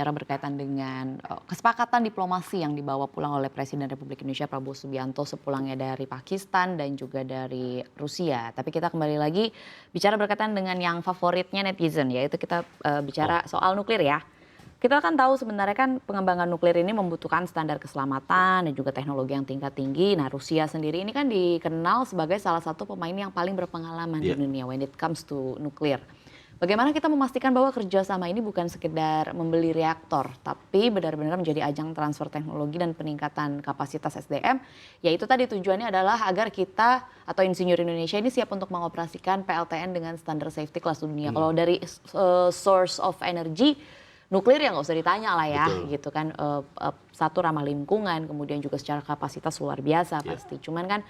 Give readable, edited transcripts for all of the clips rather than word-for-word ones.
Bicara berkaitan dengan kesepakatan diplomasi yang dibawa pulang oleh Presiden Republik Indonesia Prabowo Subianto sepulangnya dari Pakistan dan juga dari Rusia. Tapi kita kembali lagi bicara berkaitan dengan yang favoritnya netizen, yaitu kita bicara soal nuklir ya. Kita kan tahu sebenarnya kan pengembangan nuklir ini membutuhkan standar keselamatan dan juga teknologi yang tingkat tinggi. Nah, Rusia sendiri ini kan dikenal sebagai salah satu pemain yang paling berpengalaman di dunia when it comes to nuklir. Bagaimana kita memastikan bahwa kerjasama ini bukan sekedar membeli reaktor, tapi benar-benar menjadi ajang transfer teknologi dan peningkatan kapasitas SDM, yaitu tadi tujuannya adalah agar kita atau insinyur Indonesia ini siap untuk mengoperasikan PLTN dengan standar safety kelas dunia. Kalau dari source of energy, nuklir ya nggak usah ditanya lah ya, gitu kan. Satu ramah lingkungan, kemudian juga secara kapasitas luar biasa pasti. Cuman kan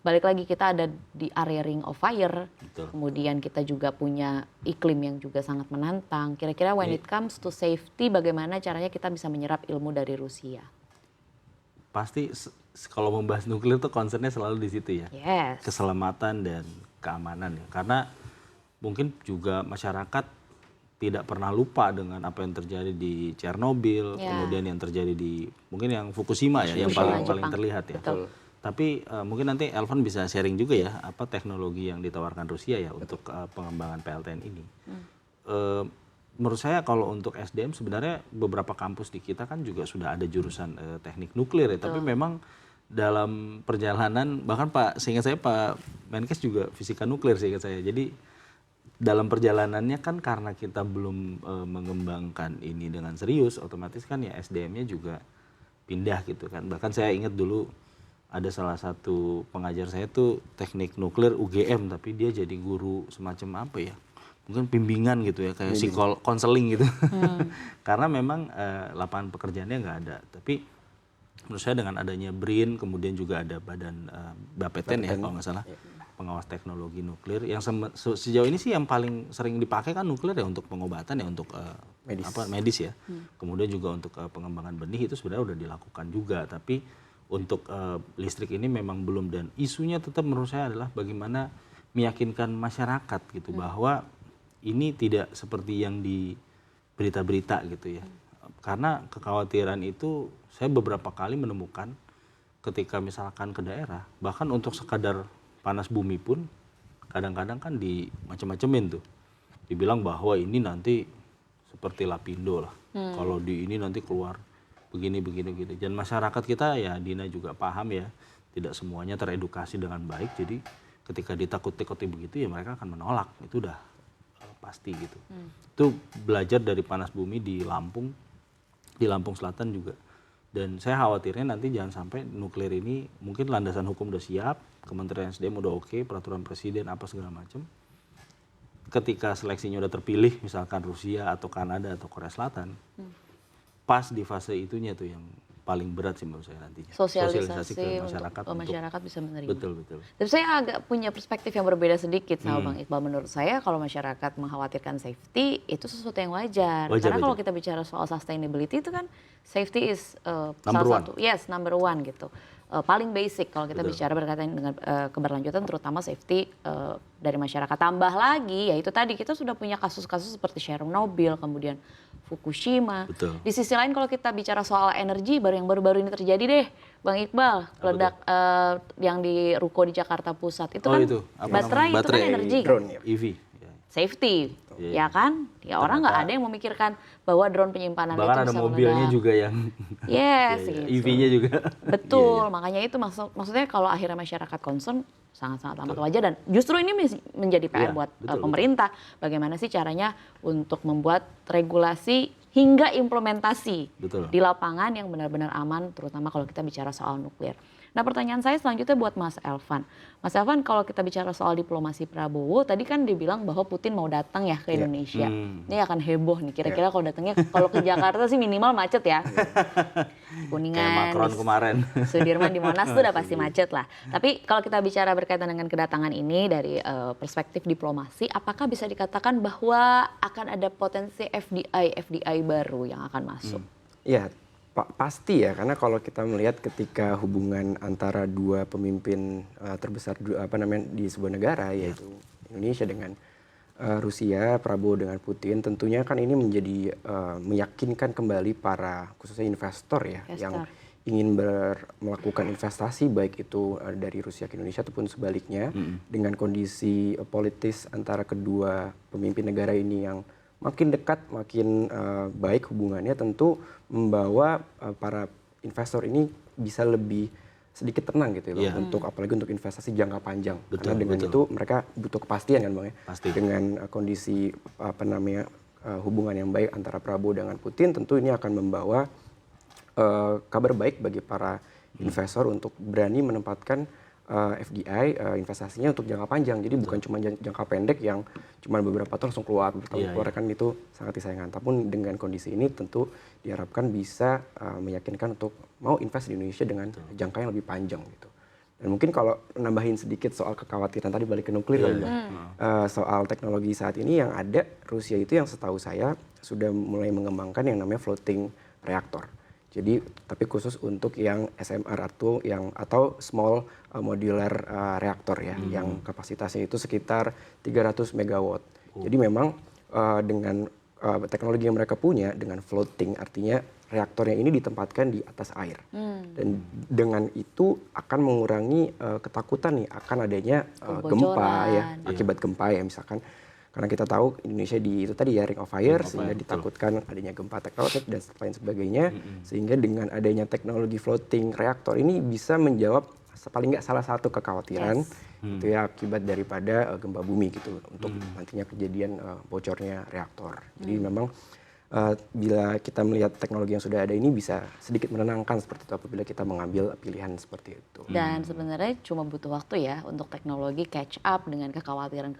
balik lagi kita ada di area ring of fire, kemudian kita juga punya iklim yang juga sangat menantang. Kira-kira when it comes to safety, bagaimana caranya kita bisa menyerap ilmu dari Rusia? Pasti kalau membahas nuklir tuh concernnya selalu di situ ya, Yes. keselamatan dan keamanan ya. Karena mungkin juga masyarakat tidak pernah lupa dengan apa yang terjadi di Chernobyl, kemudian yang terjadi di mungkin yang Fukushima ya, yang paling terlihat ya. Betul. Tapi mungkin nanti Elvan bisa sharing juga ya apa teknologi yang ditawarkan Rusia ya untuk pengembangan PLTN ini. Menurut saya kalau untuk SDM sebenarnya beberapa kampus di kita kan juga sudah ada jurusan teknik nuklir ya. Tapi memang dalam perjalanan bahkan seingat saya Pak Menkes juga fisika nuklir seingat saya. Jadi dalam perjalanannya kan karena kita belum mengembangkan ini dengan serius, otomatis kan ya SDM-nya juga pindah gitu kan. Bahkan saya ingat dulu ada salah satu pengajar saya tuh teknik nuklir UGM, tapi dia jadi guru semacam apa ya, mungkin bimbingan gitu ya, kayak konseling gitu. Karena memang lapangan pekerjaannya nggak ada. Tapi menurut saya dengan adanya BRIN, kemudian juga ada badan BAPETEN ya kalau nggak salah, pengawas teknologi nuklir, yang sejauh ini sih yang paling sering dipakai kan nuklir ya untuk pengobatan ya, untuk medis ya. Kemudian juga untuk pengembangan benih itu sebenarnya udah dilakukan juga, tapi untuk listrik ini memang belum, dan isunya tetap menurut saya adalah bagaimana meyakinkan masyarakat gitu bahwa ini tidak seperti yang di berita-berita gitu ya. Karena kekhawatiran itu saya beberapa kali menemukan ketika misalkan ke daerah, bahkan untuk sekadar panas bumi pun kadang-kadang kan di macam-macamin tuh. Dibilang bahwa ini nanti seperti Lapindo lah. Kalau di ini nanti keluar begini. Dan masyarakat kita ya Dina juga paham ya, tidak semuanya teredukasi dengan baik. Jadi ketika ditakut-takuti begitu ya mereka akan menolak. Itu udah pasti gitu. Itu belajar dari panas bumi di Lampung Selatan juga. Dan saya khawatirnya nanti jangan sampai nuklir ini mungkin landasan hukum udah siap, Kementerian SDM udah oke, peraturan presiden apa segala macam. Ketika seleksinya udah terpilih misalkan Rusia atau Kanada atau Korea Selatan, pas di fase itunya tuh yang paling berat sih menurut saya nantinya. Sosialisasi ke masyarakat untuk masyarakat bisa menerima. Betul. Tapi saya agak punya perspektif yang berbeda sedikit sama Bang Iqbal. Menurut saya kalau masyarakat mengkhawatirkan safety itu sesuatu yang wajar. Karena kalau kita bicara soal sustainability itu kan safety is salah satu, number one gitu. Paling basic kalau kita bicara berkaitan dengan keberlanjutan, terutama safety dari masyarakat. Tambah lagi ya itu tadi kita sudah punya kasus-kasus seperti Chernobyl, kemudian Fukushima. Di sisi lain kalau kita bicara soal energi, yang baru-baru ini terjadi deh, Bang Iqbal, ledak yang di ruko di Jakarta Pusat itu kan baterai itu kan energi, drone, EV, safety, ya kan? Ya orang nggak ada yang memikirkan bahwa drone penyimpanan itu bisa meledak. Bahkan ada mobilnya juga yang gitu. EV-nya juga. Betul, makanya itu maksudnya kalau akhirnya masyarakat concern sangat-sangat amat wajar, dan justru ini menjadi PR buat pemerintah. Bagaimana sih caranya untuk membuat regulasi hingga implementasi di lapangan yang benar-benar aman, terutama kalau kita bicara soal nuklir. Nah, pertanyaan saya selanjutnya buat Mas Elvan. Mas Elvan, kalau kita bicara soal diplomasi Prabowo, tadi kan dibilang bahwa Putin mau datang ya ke Indonesia. Ini akan heboh nih, kira-kira kalau datangnya, kalau ke Jakarta sih minimal macet ya. Kuningan, kayak Macron kemarin. Sudirman di Monas tuh udah pasti macet lah. Tapi kalau kita bicara berkaitan dengan kedatangan ini dari perspektif diplomasi, apakah bisa dikatakan bahwa akan ada potensi FDI baru yang akan masuk? Ya, pasti ya, karena kalau kita melihat ketika hubungan antara dua pemimpin terbesar di sebuah negara, yaitu Indonesia dengan Rusia, Prabowo dengan Putin, tentunya kan ini menjadi meyakinkan kembali para khususnya investor ya yang ingin melakukan investasi baik itu dari Rusia ke Indonesia ataupun sebaliknya dengan kondisi politis antara kedua pemimpin negara ini yang makin dekat, makin baik hubungannya, tentu membawa para investor ini bisa lebih sedikit tenang gitu loh untuk apalagi untuk investasi jangka panjang. Karena dengan itu mereka butuh kepastian kan Bang ya. Dengan kondisi hubungan yang baik antara Prabowo dengan Putin, tentu ini akan membawa kabar baik bagi para investor untuk berani menempatkan FDI investasinya untuk jangka panjang. Jadi bukan cuma jangka pendek yang cuma beberapa tahun langsung keluar, bertahun keluar kan itu sangat disayangkan. Tapi dengan kondisi ini tentu diharapkan bisa meyakinkan untuk mau invest di Indonesia dengan jangka yang lebih panjang gitu. Dan mungkin kalau nambahin sedikit soal kekhawatiran tadi balik ke nuklir soal teknologi saat ini yang ada Rusia itu yang setahu saya sudah mulai mengembangkan yang namanya floating reactor. Jadi tapi khusus untuk yang SMR atau small modular reactor ya, yang kapasitasnya itu sekitar 300 megawatt. Jadi memang dengan teknologi yang mereka punya dengan floating, artinya reaktornya ini ditempatkan di atas air. Dan dengan itu akan mengurangi ketakutan nih akan adanya gempa ya, akibat gempa ya misalkan. Karena kita tahu Indonesia itu tadi ya ring of fire, sehingga ditakutkan adanya gempa tektonik dan lain sebagainya. Sehingga dengan adanya teknologi floating reaktor ini bisa menjawab paling nggak salah satu kekhawatiran itu ya akibat daripada gempa bumi gitu untuk nantinya kejadian bocornya reaktor. Jadi memang bila kita melihat teknologi yang sudah ada ini bisa sedikit menenangkan seperti itu apabila kita mengambil pilihan seperti itu. Dan sebenarnya cuma butuh waktu ya untuk teknologi catch up dengan kekhawatiran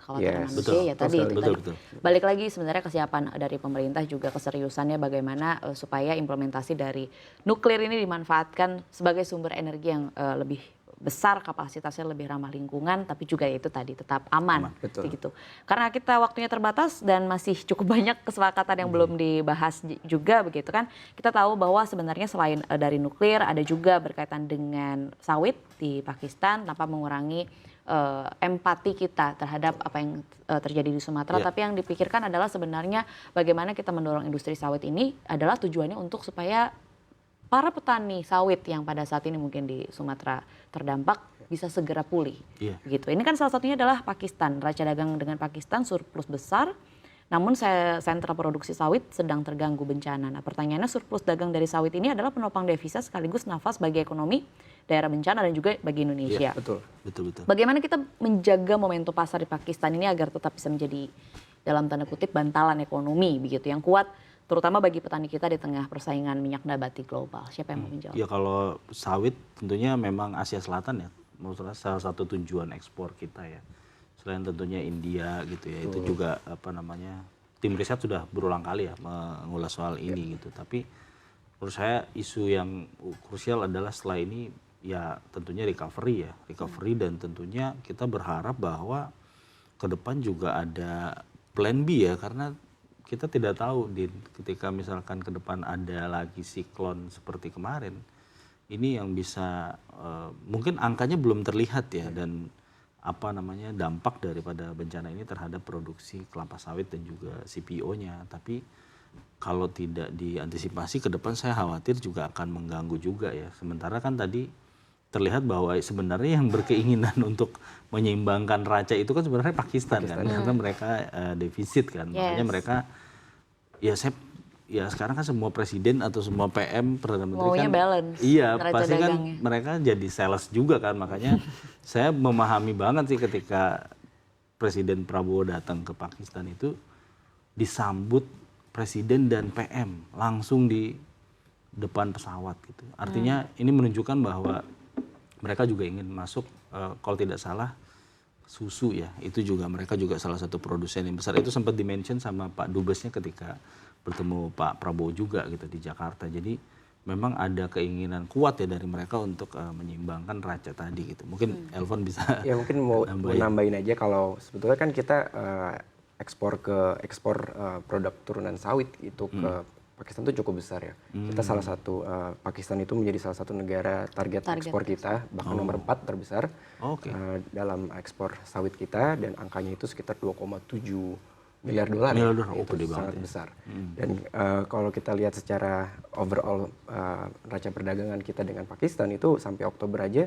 manusia ya tadi itu tadi. Balik lagi sebenarnya kesiapan dari pemerintah juga keseriusannya bagaimana supaya implementasi dari nuklir ini dimanfaatkan sebagai sumber energi yang lebih besar, kapasitasnya lebih ramah lingkungan, tapi juga itu tadi tetap aman. Gitu. Karena kita waktunya terbatas dan masih cukup banyak kesepakatan yang belum dibahas juga begitu kan. Kita tahu bahwa sebenarnya selain dari nuklir ada juga berkaitan dengan sawit di Pakistan tanpa mengurangi empati kita terhadap apa yang terjadi di Sumatera. Tapi yang dipikirkan adalah sebenarnya bagaimana kita mendorong industri sawit ini adalah tujuannya untuk supaya para petani sawit yang pada saat ini mungkin di Sumatera terdampak bisa segera pulih. Gitu. Ini kan salah satunya adalah Pakistan. Raca dagang dengan Pakistan surplus besar, namun sentra produksi sawit sedang terganggu bencana. Nah pertanyaannya surplus dagang dari sawit ini adalah penopang devisa sekaligus nafas bagi ekonomi daerah bencana dan juga bagi Indonesia. Betul. Bagaimana kita menjaga momentum pasar di Pakistan ini agar tetap bisa menjadi dalam tanda kutip bantalan ekonomi begitu yang kuat, terutama bagi petani kita di tengah persaingan minyak nabati global. Siapa yang mau menjawab? Ya kalau sawit tentunya memang Asia Selatan ya, maksudnya salah satu tujuan ekspor kita ya. Selain tentunya India gitu ya, itu juga tim riset sudah berulang kali ya mengulas soal ini gitu. Tapi menurut saya isu yang krusial adalah setelah ini ya tentunya recovery dan tentunya kita berharap bahwa ke depan juga ada plan B ya, karena kita tidak tahu ketika misalkan ke depan ada lagi siklon seperti kemarin, ini yang bisa mungkin angkanya belum terlihat ya, dan dampak daripada bencana ini terhadap produksi kelapa sawit dan juga CPO-nya. Tapi kalau tidak diantisipasi ke depan saya khawatir juga akan mengganggu juga ya. Sementara kan tadi terlihat bahwa sebenarnya yang berkeinginan untuk menyeimbangkan raca itu kan sebenarnya Pakistan. Kan, karena mereka defisit kan, makanya mereka sekarang kan semua presiden atau semua PM perdana menteri kan balance, pasti kan mereka jadi sales juga kan, makanya saya memahami banget sih ketika Presiden Prabowo datang ke Pakistan itu disambut presiden dan PM langsung di depan pesawat gitu. Artinya ini menunjukkan bahwa mereka juga ingin masuk, kalau tidak salah susu ya, itu juga mereka juga salah satu produsen yang besar. Itu sempat dimention sama Pak Dubesnya ketika bertemu Pak Prabowo juga gitu di Jakarta. Jadi memang ada keinginan kuat ya dari mereka untuk menyeimbangkan raca tadi gitu. Mungkin Elvan bisa ya mungkin mau nambahin aja, kalau sebetulnya kan kita ekspor produk turunan sawit itu ke Pakistan itu cukup besar ya. Kita salah satu, Pakistan itu menjadi salah satu negara target ekspor kita, bahkan nomor 4 terbesar dalam ekspor sawit kita, dan angkanya itu sekitar 2,7 miliar dolar. Miliar ya. dolar, oh, Itu gede banget sangat ya. besar. Dan kalau kita lihat secara overall neraca perdagangan kita dengan Pakistan itu sampai Oktober aja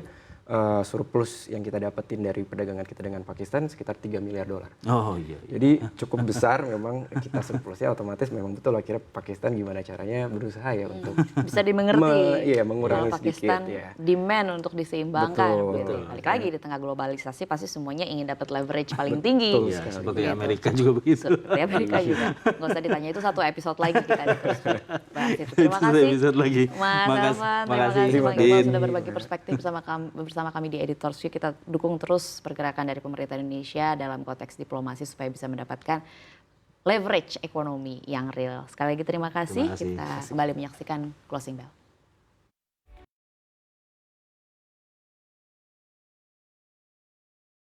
surplus yang kita dapetin dari perdagangan kita dengan Pakistan sekitar 3 miliar dolar. Oh iya. Jadi cukup besar memang kita surplusnya, otomatis memang betul akhirnya Pakistan gimana caranya berusaha ya untuk Bisa dimengerti. iya, mengurangi Kalau Pakistan sedikit ya. demand untuk diseimbangkan. Betul. Begitu. Balik lagi di tengah globalisasi pasti semuanya ingin dapat leverage paling tinggi. Betul Ya, sekali. seperti Gitu. Amerika juga begitu. Seperti Amerika juga. Nggak usah ditanya, itu satu episode lagi kita terus bahas itu. Itu Terima kasih episode lagi. Mas Elvan, terima kasih Bang Din. Iqbal sudah berbagi perspektif bersama kami di Editor's View. Kita dukung terus pergerakan dari pemerintah Indonesia dalam konteks diplomasi supaya bisa mendapatkan leverage ekonomi yang real. Sekali lagi terima kasih. Terima kasih. Kita kembali menyaksikan Closing Bell.